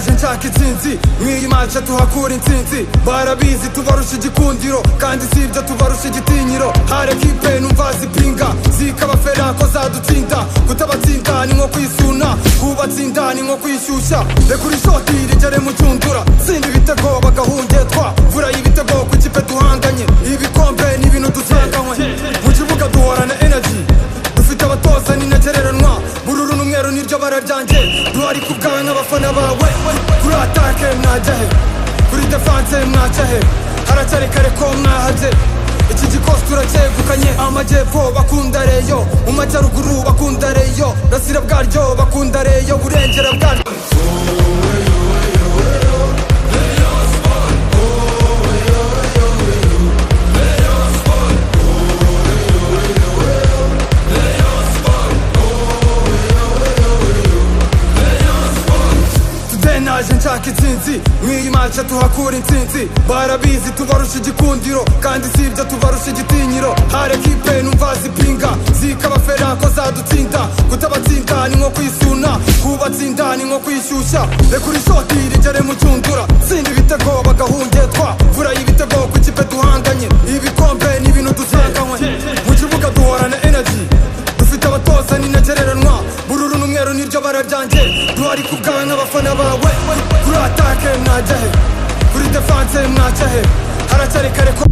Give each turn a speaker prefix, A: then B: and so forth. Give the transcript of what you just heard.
A: naje nshaka intsinzi mw'iyi match tuhakura intsinzi barabizi tubarusha igikundiro kandi sibyo tubarusha igitinyiro hari ekipe numva zipinga zikabafera ko zadutsinda kutabatsinda ni nko kwisuna kubatsinda ni nko kwishyushya rekura ishoti rigere mu cyundura tsinda ibitego bagahungetwa vura y'ibitego ku kipe duhanganye ibikombe ni ibintu dusanganywe mu kibuga duhorana energy dufite abatoza n'integereranwa bururu n'umweru niryo bara ryanjye duhari ku bwawe nk'abafana bawe kuri atake mwajya he kuri defense mwajya he haracyari kare ko mwahaje iki gikosi turacyegukanye amajyepfo bakunda reyo mu majyaruguru bakunda reyo rasira bwaryo bakunda reyo burengera bwaryo naje nshaka intsinzi mw'iyi match tuhakura intsinzi barabizi tubarusha igikundiro kandi sibyo tubarusha igitinyiro hari ekipe numva zipinga zikabafera ko zadutsinda kutabatsinda ni nko kwisuna kubatsinda ni nko kwishyushya rekura ishoti rigere mu cyundura tsinda ibitego bagahungetwa vura y'ibitego ku kipe duhanganye ibikombe ni ibintu dusanganywe mu kibuga duhorana energy dufite abatoza n'integereranwa bururu n'umweru niryo bara ryanjye duhari ku bwawe nk'abafana bawe kuri atake mwajya he kuri defense mwajya he haracyari kare ko